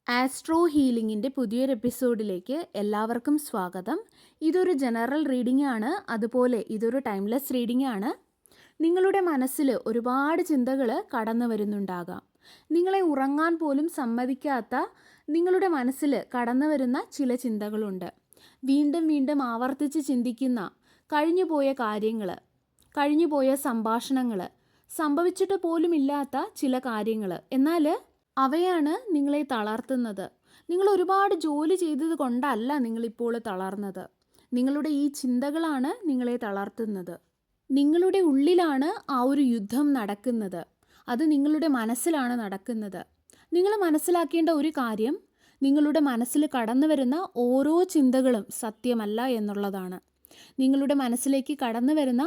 Astro ഹീലിംഗിൻ്റെ പുതിയൊരു എപ്പിസോഡിലേക്ക് എല്ലാവർക്കും സ്വാഗതം. ഇതൊരു ജനറൽ റീഡിംഗ് ആണ്, അതുപോലെ ഇതൊരു ടൈംലെസ് റീഡിംഗ് ആണ്. നിങ്ങളുടെ മനസ്സിൽ ഒരുപാട് ചിന്തകൾ കടന്നു വരുന്നുണ്ടാകാം. നിങ്ങളെ ഉറങ്ങാൻ പോലും സമ്മതിക്കാത്ത നിങ്ങളുടെ മനസ്സിൽ കടന്നു വരുന്ന ചില ചിന്തകളുണ്ട്. വീണ്ടും വീണ്ടും ആവർത്തിച്ച് ചിന്തിക്കുന്ന കഴിഞ്ഞുപോയ കാര്യങ്ങൾ, കഴിഞ്ഞുപോയ സംഭാഷണങ്ങൾ, സംഭവിച്ചിട്ട് പോലുമില്ലാത്ത ചില കാര്യങ്ങൾ. എന്നാൽ അവയാണ് നിങ്ങളെ തളർത്തുന്നത്. നിങ്ങൾ ഒരുപാട് ജോലി ചെയ്തത് കൊണ്ടല്ല നിങ്ങളിപ്പോൾ തളർന്നത്. നിങ്ങളുടെ ഈ ചിന്തകളാണ് നിങ്ങളെ തളർത്തുന്നത്. നിങ്ങളുടെ ഉള്ളിലാണ് ആ ഒരു യുദ്ധം നടക്കുന്നത്. അത് നിങ്ങളുടെ മനസ്സിലാണ് നടക്കുന്നത്. നിങ്ങൾ മനസ്സിലാക്കേണ്ട ഒരു കാര്യം, നിങ്ങളുടെ മനസ്സിൽ കടന്നു വരുന്ന ഓരോ ചിന്തകളും സത്യമല്ല എന്നുള്ളതാണ്. നിങ്ങളുടെ മനസ്സിലേക്ക് കടന്നു വരുന്ന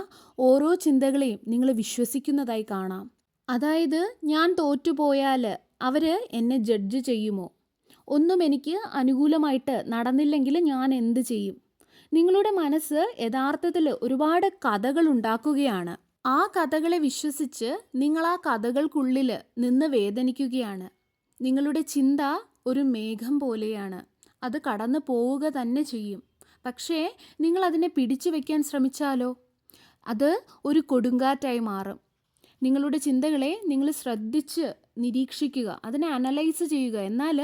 ഓരോ ചിന്തകളെയും നിങ്ങൾ വിശ്വസിക്കുന്നതായി കാണാം. അതായത്, ഞാൻ തോറ്റുപോയാൽ അവർ എന്നെ ജഡ്ജ് ചെയ്യുമോ? ഒന്നും എനിക്ക് അനുകൂലമായിട്ട് നടന്നില്ലെങ്കിൽ ഞാൻ എന്ത് ചെയ്യും? നിങ്ങളുടെ മനസ്സ് യഥാർത്ഥത്തിൽ ഒരുപാട് കഥകൾ ഉണ്ടാക്കുകയാണ്. ആ കഥകളെ വിശ്വസിച്ച് നിങ്ങൾ ആ കഥകൾക്കുള്ളിൽ നിന്ന് വേദനിക്കുകയാണ്. നിങ്ങളുടെ ചിന്ത ഒരു മേഘം പോലെയാണ്. അത് കടന്നു പോവുക തന്നെ ചെയ്യും. പക്ഷേ നിങ്ങൾ അതിനെ പിടിച്ചു വയ്ക്കാൻ ശ്രമിച്ചാലോ, അത് ഒരു കൊടുങ്കാറ്റായി മാറും. നിങ്ങളുടെ ചിന്തകളെ നിങ്ങൾ ശ്രദ്ധിച്ച് നിരീക്ഷിക്കുക, അതിനെ അനലൈസ് ചെയ്യുക. എന്നാൽ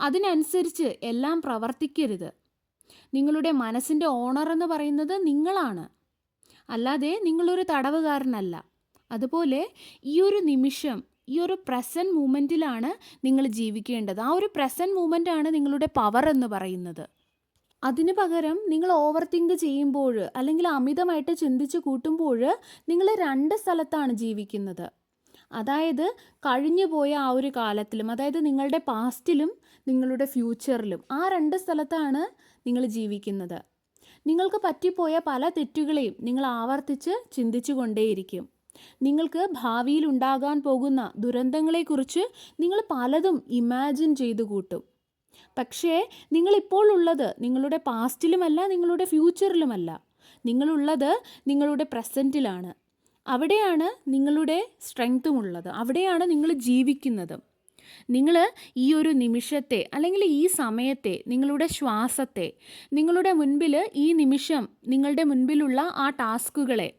അതിനനുസരിച്ച് എല്ലാം പ്രവർത്തിക്കരുത്. നിങ്ങളുടെ മനസ്സിൻ്റെ ഓണർ എന്ന് പറയുന്നത് നിങ്ങളാണ്, അല്ലാതെ നിങ്ങളൊരു തടവുകാരനല്ല. അതുപോലെ ഈ ഒരു നിമിഷം, ഈ ഒരു പ്രസൻറ്റ് മൂമെൻറ്റിലാണ് നിങ്ങൾ ജീവിക്കേണ്ടത്. ആ ഒരു പ്രസൻറ്റ് മൂമെൻ്റാണ് നിങ്ങളുടെ പവർ എന്ന് പറയുന്നത്. അതിന് പകരം നിങ്ങൾ ഓവർ തിങ്ക് ചെയ്യുമ്പോൾ, അല്ലെങ്കിൽ അമിതമായിട്ട് ചിന്തിച്ച് കൂട്ടുമ്പോൾ നിങ്ങൾ രണ്ട് സ്ഥലത്താണ് ജീവിക്കുന്നത്. അതായത്, കഴിഞ്ഞു പോയ ആ ഒരു കാലത്തിലും, അതായത് നിങ്ങളുടെ പാസ്റ്റിലും നിങ്ങളുടെ ഫ്യൂച്ചറിലും, ആ രണ്ട് സ്ഥലത്താണ് നിങ്ങൾ ജീവിക്കുന്നത്. നിങ്ങൾക്ക് പറ്റിപ്പോയ പല തെറ്റുകളെയും നിങ്ങൾ ആവർത്തിച്ച് ചിന്തിച്ചു കൊണ്ടേയിരിക്കും. നിങ്ങൾക്ക് ഭാവിയിൽ ഉണ്ടാകാൻ പോകുന്ന ദുരന്തങ്ങളെക്കുറിച്ച് നിങ്ങൾ പലതും ഇമാജിൻ ചെയ്തു കൂട്ടും. പക്ഷേ നിങ്ങളിപ്പോൾ ഉള്ളത് നിങ്ങളുടെ പാസ്റ്റിലുമല്ല, നിങ്ങളുടെ ഫ്യൂച്ചറിലുമല്ല. നിങ്ങളുള്ളത് നിങ്ങളുടെ പ്രസൻറ്റിലാണ്. അവിടെയാണ് നിങ്ങളുടെ സ്ട്രെങ്ത്തും ഉള്ളത്. അവിടെയാണ് നിങ്ങൾ ജീവിക്കുന്നത്. നിങ്ങൾ ഈ ഒരു നിമിഷത്തെ, അല്ലെങ്കിൽ ഈ സമയത്തെ, നിങ്ങളുടെ ശ്വാസത്തെ, നിങ്ങളുടെ മുൻപിൽ ഈ നിമിഷം നിങ്ങളുടെ മുൻപിലുള്ള ആ ടാസ്കുകളെ,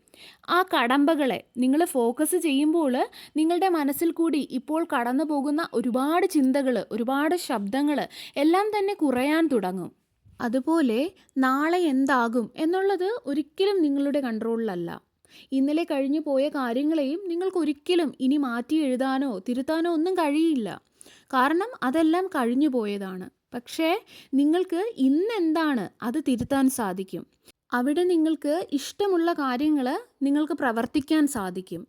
ആ കടമ്പകളെ നിങ്ങൾ ഫോക്കസ് ചെയ്യുമ്പോൾ നിങ്ങളുടെ മനസ്സിൽ കൂടി ഇപ്പോൾ കടന്നു പോകുന്ന ഒരുപാട് ചിന്തകൾ, ഒരുപാട് ശബ്ദങ്ങൾ എല്ലാം തന്നെ കുറയാൻ തുടങ്ങും. അതുപോലെ നാളെ എന്താകും എന്നുള്ളത് ഒരിക്കലും നിങ്ങളുടെ കൺട്രോളിലല്ല. ഇന്നലെ കഴിഞ്ഞു പോയ കാര്യങ്ങളെയും നിങ്ങൾക്കൊരിക്കലും ഇനി മാറ്റി എഴുതാനോ തിരുത്താനോ ഒന്നും കഴിയില്ല. കാരണം അതെല്ലാം കഴിഞ്ഞു പോയതാണ്. പക്ഷേ നിങ്ങൾക്ക് ഇന്നെന്താണ് അത് തിരുത്താൻ സാധിക്കും. അവിടെ നിങ്ങൾക്ക് ഇഷ്ടമുള്ള കാര്യങ്ങൾ നിങ്ങൾക്ക് പ്രവർത്തിക്കാൻ സാധിക്കും.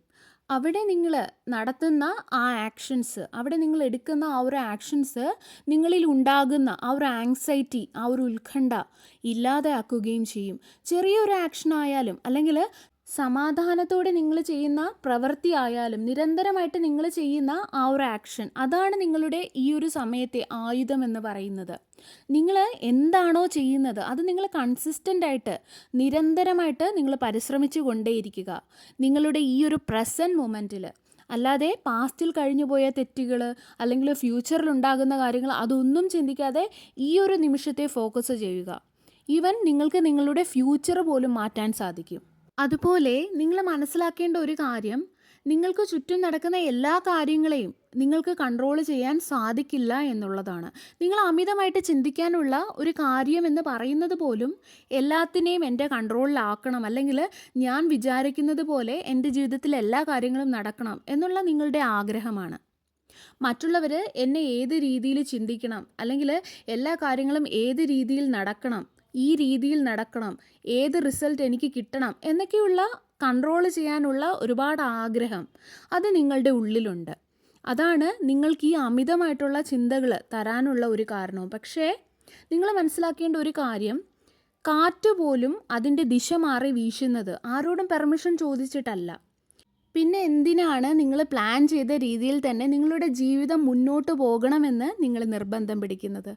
അവിടെ നിങ്ങൾ നടത്തുന്ന ആ ആക്ഷൻസ്, അവിടെ നിങ്ങൾ എടുക്കുന്ന ആ ഒരു ആക്ഷൻസ് നിങ്ങളിൽ ഉണ്ടാകുന്ന ആ ഒരു ആങ്സൈറ്റി, ആ ഒരു ഉത്കണ്ഠ ഇല്ലാതെയാക്കുകയും ചെയ്യും. ചെറിയൊരു ആക്ഷൻ ആയാലും, അല്ലെങ്കിൽ സമാധാനത്തോടെ നിങ്ങൾ ചെയ്യുന്ന പ്രവൃത്തി ആയാലും, നിരന്തരമായിട്ട് നിങ്ങൾ ചെയ്യുന്ന ആ ഒരു ആക്ഷൻ, അതാണ് നിങ്ങളുടെ ഈ ഒരു സമയത്തെ ആയുധം എന്ന് പറയുന്നത്. നിങ്ങൾ എന്താണോ ചെയ്യുന്നത് അത് നിങ്ങൾ കൺസിസ്റ്റൻ്റ് ആയിട്ട്, നിരന്തരമായിട്ട് നിങ്ങൾ പരിശ്രമിച്ചു കൊണ്ടേയിരിക്കുക നിങ്ങളുടെ ഈ ഒരു പ്രസൻറ്റ് മൊമെൻറ്റിൽ. അല്ലാതെ പാസ്റ്റിൽ കഴിഞ്ഞു പോയ തെറ്റുകൾ, അല്ലെങ്കിൽ ഫ്യൂച്ചറിൽ ഉണ്ടാകുന്ന കാര്യങ്ങൾ, അതൊന്നും ചിന്തിക്കാതെ ഈ ഒരു നിമിഷത്തെ ഫോക്കസ് ചെയ്യുക. ഈവൻ നിങ്ങൾക്ക് നിങ്ങളുടെ ഫ്യൂച്ചർ പോലും മാറ്റാൻ സാധിക്കും. അതുപോലെ നിങ്ങൾ മനസ്സിലാക്കേണ്ട ഒരു കാര്യം, നിങ്ങൾക്ക് ചുറ്റും നടക്കുന്ന എല്ലാ കാര്യങ്ങളെയും നിങ്ങൾക്ക് കൺട്രോൾ ചെയ്യാൻ സാധിക്കില്ല എന്നുള്ളതാണ്. നിങ്ങൾ അമിതമായിട്ട് ചിന്തിക്കാനുള്ള ഒരു കാര്യം എന്ന് പറയുന്നത് പോലും എല്ലാത്തിനെയും എൻ്റെ കൺട്രോളിലാക്കണം, അല്ലെങ്കിൽ ഞാൻ വിചാരിക്കുന്നത് പോലെ എൻ്റെ ജീവിതത്തിൽ എല്ലാ കാര്യങ്ങളും നടക്കണം എന്നുള്ള നിങ്ങളുടെ ആഗ്രഹമാണ്. മറ്റുള്ളവർ എന്നെ ഏത് രീതിയിൽ ചിന്തിക്കണം, അല്ലെങ്കിൽ എല്ലാ കാര്യങ്ങളും ഏത് രീതിയിൽ നടക്കണം, ഈ രീതിയിൽ നടക്കണം, ഏത് റിസൾട്ട് എനിക്ക് കിട്ടണം എന്നൊക്കെയുള്ള കൺട്രോൾ ചെയ്യാനുള്ള ഒരുപാട് ആഗ്രഹം അത് നിങ്ങളുടെ ഉള്ളിലുണ്ട്. അതാണ് നിങ്ങൾക്ക് ഈ അമിതമായിട്ടുള്ള ചിന്തകൾ തരാനുള്ള ഒരു കാരണവും. പക്ഷേ നിങ്ങൾ മനസ്സിലാക്കേണ്ട ഒരു കാര്യം, കാറ്റ് പോലും അതിൻ്റെ ദിശ മാറി വീശുന്നത് ആരോടും പെർമിഷൻ ചോദിച്ചിട്ടല്ല. പിന്നെ എന്തിനാണ് നിങ്ങൾ പ്ലാൻ ചെയ്ത രീതിയിൽ തന്നെ നിങ്ങളുടെ ജീവിതം മുന്നോട്ട് പോകണമെന്ന് നിങ്ങൾ നിർബന്ധം പിടിക്കുന്നത്?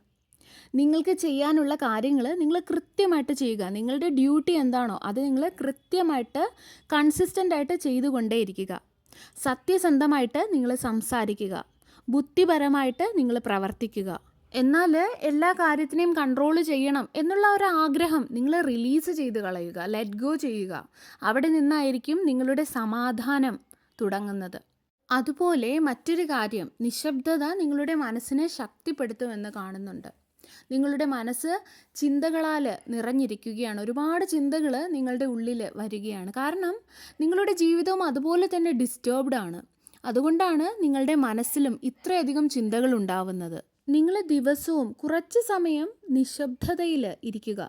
നിങ്ങൾക്ക് ചെയ്യാനുള്ള കാര്യങ്ങൾ നിങ്ങൾ കൃത്യമായിട്ട് ചെയ്യുക. നിങ്ങളുടെ ഡ്യൂട്ടി എന്താണോ അത് നിങ്ങൾ കൃത്യമായിട്ട് കൺസിസ്റ്റൻ്റ് ആയിട്ട് ചെയ്തുകൊണ്ടേയിരിക്കുക. സത്യസന്ധമായിട്ട് നിങ്ങൾ സംസാരിക്കുക. ബുദ്ധിപരമായിട്ട് നിങ്ങൾ പ്രവർത്തിക്കുക. എന്നാൽ എല്ലാ കാര്യത്തിനെയും കൺട്രോൾ ചെയ്യണം എന്നുള്ള ഒരു ആഗ്രഹം നിങ്ങൾ റിലീസ് ചെയ്ത് കളയുക, ലെറ്റ് ഗോ ചെയ്യുക. അവിടെ നിന്നായിരിക്കും നിങ്ങളുടെ സമാധാനം തുടങ്ങുന്നത്. അതുപോലെ മറ്റൊരു കാര്യം, നിശബ്ദത നിങ്ങളുടെ മനസ്സിനെ ശക്തിപ്പെടുത്തുമെന്ന് കാണുന്നുണ്ട്. നിങ്ങളുടെ മനസ്സ് ചിന്തകളാൽ നിറഞ്ഞിരിക്കുകയാണ്. ഒരുപാട് ചിന്തകൾ നിങ്ങളുടെ ഉള്ളിൽ വരികയാണ്. കാരണം നിങ്ങളുടെ ജീവിതവും അതുപോലെ തന്നെ ഡിസ്റ്റർബ്ഡ് ആണ്. അതുകൊണ്ടാണ് നിങ്ങളുടെ മനസ്സിലും ഇത്രയധികം ചിന്തകൾ ഉണ്ടാവുന്നത്. നിങ്ങൾ ദിവസവും കുറച്ച് സമയം നിശബ്ദതയിൽ ഇരിക്കുക,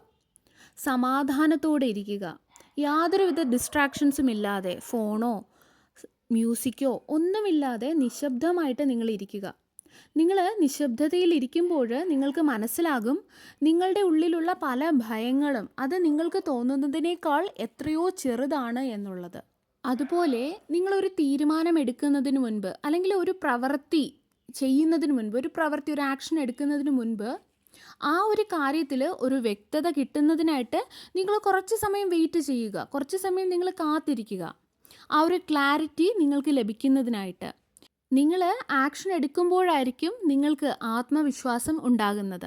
സമാധാനത്തോടെ ഇരിക്കുക, യാതൊരുവിധ ഡിസ്ട്രാക്ഷൻസും ഇല്ലാതെ, ഫോണോ മ്യൂസിക്കോ ഒന്നുമില്ലാതെ നിശബ്ദമായിട്ട് നിങ്ങൾ ഇരിക്കുക. നിങ്ങൾ നിശബ്ദതയിൽ ഇരിക്കുമ്പോൾ നിങ്ങൾക്ക് മനസ്സിലാകും നിങ്ങളുടെ ഉള്ളിലുള്ള പല ഭയങ്ങളും അത് നിങ്ങൾക്ക് തോന്നുന്നതിനേക്കാൾ എത്രയോ ചെറുതാണ് എന്നുള്ളത്. അതുപോലെ നിങ്ങളൊരു തീരുമാനം എടുക്കുന്നതിന് മുൻപ്, അല്ലെങ്കിൽ ഒരു പ്രവൃത്തി ചെയ്യുന്നതിന് മുൻപ്, ഒരു ആക്ഷൻ എടുക്കുന്നതിന് മുൻപ് ആ ഒരു കാര്യത്തിൽ ഒരു വ്യക്തത കിട്ടുന്നതിനായിട്ട് നിങ്ങൾ കുറച്ച് സമയം വെയിറ്റ് ചെയ്യുക, കുറച്ച് സമയം നിങ്ങൾ കാത്തിരിക്കുക. ആ ഒരു ക്ലാരിറ്റി നിങ്ങൾക്ക് ലഭിക്കുന്നതിനായിട്ട് നിങ്ങൾ ആക്ഷൻ എടുക്കുമ്പോഴായിരിക്കും നിങ്ങൾക്ക് ആത്മവിശ്വാസം ഉണ്ടാകുന്നത്.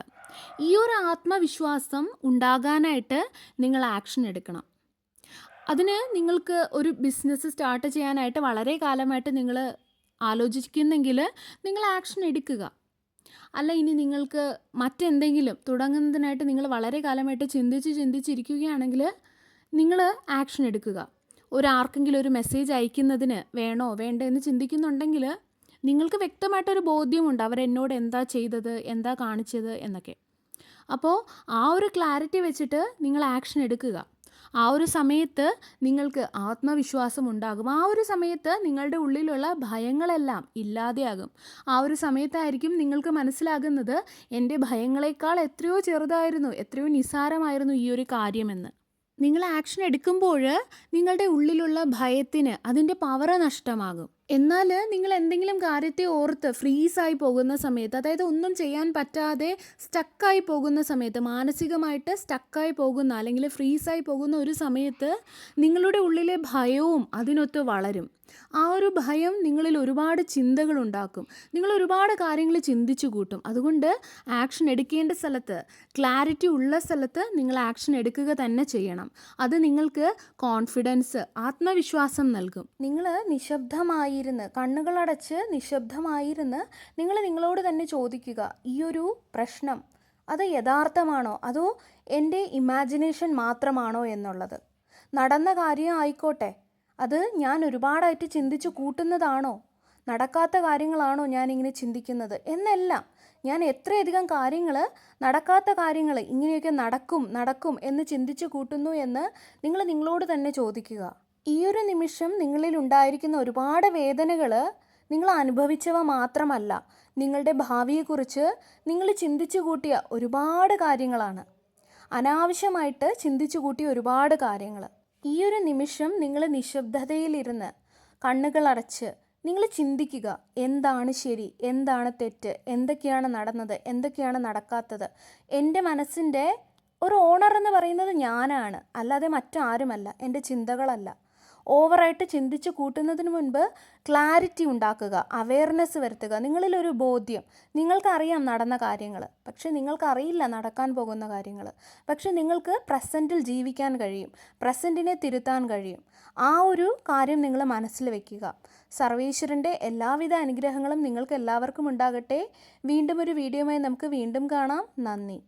ഈ ഒരു ആത്മവിശ്വാസം ഉണ്ടാകാനായിട്ട് നിങ്ങൾ ആക്ഷൻ എടുക്കണം. അതിന് നിങ്ങൾക്ക് ഒരു ബിസിനസ് സ്റ്റാർട്ട് ചെയ്യാനായിട്ട് വളരെ കാലമായിട്ട് നിങ്ങൾ ആലോചിക്കുന്നെങ്കിൽ നിങ്ങൾ ആക്ഷൻ എടുക്കുക. അല്ല, ഇനി നിങ്ങൾക്ക് മറ്റെന്തെങ്കിലും തുടങ്ങുന്നതിനായിട്ട് നിങ്ങൾ വളരെ കാലമായിട്ട് ചിന്തിച്ചിരിക്കുകയാണെങ്കിൽ നിങ്ങൾ ആക്ഷൻ എടുക്കുക. ആർക്കെങ്കിലും ഒരു മെസ്സേജ് അയക്കുന്നതിന് വേണോ വേണ്ടേ എന്ന് ചിന്തിക്കുന്നുണ്ടെങ്കിൽ നിങ്ങൾക്ക് വ്യക്തമായിട്ടൊരു ബോധ്യമുണ്ട് അവരെന്നോട് എന്താ ചെയ്തത്, എന്താ കാണിച്ചത് എന്നൊക്കെ. അപ്പോൾ ആ ഒരു ക്ലാരിറ്റി വെച്ചിട്ട് നിങ്ങൾ ആക്ഷൻ എടുക്കുക. ആ ഒരു സമയത്ത് നിങ്ങൾക്ക് ആത്മവിശ്വാസം ഉണ്ടാകും. ആ ഒരു സമയത്ത് നിങ്ങളുടെ ഉള്ളിലുള്ള ഭയങ്ങളെല്ലാം ഇല്ലാതെയാകും. ആ ഒരു സമയത്തായിരിക്കും നിങ്ങൾക്ക് മനസ്സിലാകുന്നത് എൻ്റെ ഭയങ്ങളെക്കാൾ എത്രയോ ചെറുതായിരുന്നു, എത്രയോ നിസ്സാരമായിരുന്നു ഈ ഒരു കാര്യമെന്ന്. നിങ്ങൾ ആക്ഷൻ എടുക്കുമ്പോൾ നിങ്ങളുടെ ഉള്ളിലുള്ള ഭയത്തിന് അതിൻ്റെ പവർ നഷ്ടമാകും. എന്നാൽ നിങ്ങൾ എന്തെങ്കിലും കാര്യത്തെ ഓർത്ത് ഫ്രീസായി പോകുന്ന സമയത്ത്, അതായത് ഒന്നും ചെയ്യാൻ പറ്റാതെ സ്റ്റക്കായി പോകുന്ന സമയത്ത്, മാനസികമായിട്ട് സ്റ്റക്കായി പോകുന്ന അല്ലെങ്കിൽ ഫ്രീസായി പോകുന്ന ഒരു സമയത്ത് നിങ്ങളുടെ ഉള്ളിലെ ഭയവും അതിനൊത്ത് വളരും. ആ ഒരു ഭയം നിങ്ങളിൽ ഒരുപാട് ചിന്തകൾ ഉണ്ടാക്കും. നിങ്ങൾ ഒരുപാട് കാര്യങ്ങൾ ചിന്തിച്ചു കൂട്ടും. അതുകൊണ്ട് ആക്ഷൻ എടുക്കേണ്ട സ്ഥലത്ത്, ക്ലാരിറ്റി ഉള്ള സ്ഥലത്ത് നിങ്ങൾ ആക്ഷൻ എടുക്കുക തന്നെ ചെയ്യണം. അത് നിങ്ങൾക്ക് കോൺഫിഡൻസ്, ആത്മവിശ്വാസം നൽകും. നിങ്ങൾ നിശബ്ദമായിരുന്ന്, കണ്ണുകളടച്ച് നിശബ്ദമായിരുന്ന് നിങ്ങൾ നിങ്ങളോട് തന്നെ ചോദിക്കുക, ഈ ഒരു പ്രശ്നം അത് യഥാർത്ഥമാണോ അതോ എൻ്റെ ഇമാജിനേഷൻ മാത്രമാണോ എന്നുള്ളത്. നടന്ന കാര്യം ആയിക്കോട്ടെ, അത് ഞാൻ ഒരുപാടായിട്ട് ചിന്തിച്ചു കൂട്ടുന്നതാണോ, നടക്കാത്ത കാര്യങ്ങളാണോ ഞാനിങ്ങനെ ചിന്തിക്കുന്നത് എന്നെല്ലാം. ഞാൻ എത്രയധികം കാര്യങ്ങൾ, നടക്കാത്ത കാര്യങ്ങൾ ഇങ്ങനെയൊക്കെ നടക്കും എന്ന് ചിന്തിച്ചു കൂട്ടുന്നു എന്ന് നിങ്ങൾ നിങ്ങളോട് തന്നെ ചോദിക്കുക. ഈ ഒരു നിമിഷം നിങ്ങളിൽ ഉണ്ടായിരിക്കുന്ന ഒരുപാട് വേദനകൾ നിങ്ങൾ അനുഭവിച്ചവ മാത്രമല്ല, നിങ്ങളുടെ ഭാവിയെക്കുറിച്ച് നിങ്ങൾ ചിന്തിച്ചു കൂട്ടിയ ഒരുപാട് കാര്യങ്ങളാണ്. അനാവശ്യമായിട്ട് ചിന്തിച്ചു കൂട്ടിയ ഒരുപാട് കാര്യങ്ങൾ. ഈ ഒരു നിമിഷം നിങ്ങൾ നിശബ്ദതയിലിരുന്ന് കണ്ണുകളടച്ച് നിങ്ങൾ ചിന്തിക്കുക, എന്താണ് ശരി, എന്താണ് തെറ്റ്, എന്തൊക്കെയാണ് നടന്നത്, എന്തൊക്കെയാണ് നടക്കാത്തത്. എൻ്റെ മനസ്സിൻ്റെ ഒരു ഓണർ എന്ന് പറയുന്നത് ഞാനാണ്, അല്ലാതെ മറ്റാരുമല്ല, എൻ്റെ ചിന്തകളല്ല. ഓവറായിട്ട് ചിന്തിച്ച് കൂട്ടുന്നതിന് മുൻപ് ക്ലാരിറ്റി ഉണ്ടാക്കുക, അവെയർനെസ് വരുത്തുക. നിങ്ങളിലൊരു ബോധ്യം, നിങ്ങൾക്കറിയാം നടന്ന കാര്യങ്ങൾ, പക്ഷെ നിങ്ങൾക്കറിയില്ല നടക്കാൻ പോകുന്ന കാര്യങ്ങൾ. പക്ഷെ നിങ്ങൾക്ക് പ്രസൻറ്റിൽ ജീവിക്കാൻ കഴിയും, പ്രസൻറ്റിനെ തിരുത്താൻ കഴിയും. ആ ഒരു കാര്യം നിങ്ങൾ മനസ്സിൽ വയ്ക്കുക. സർവേശ്വരൻ്റെ എല്ലാവിധ അനുഗ്രഹങ്ങളും നിങ്ങൾക്ക് എല്ലാവർക്കും ഉണ്ടാകട്ടെ. വീണ്ടും ഒരു വീഡിയോയുമായി നമുക്ക് വീണ്ടും കാണാം. നന്ദി.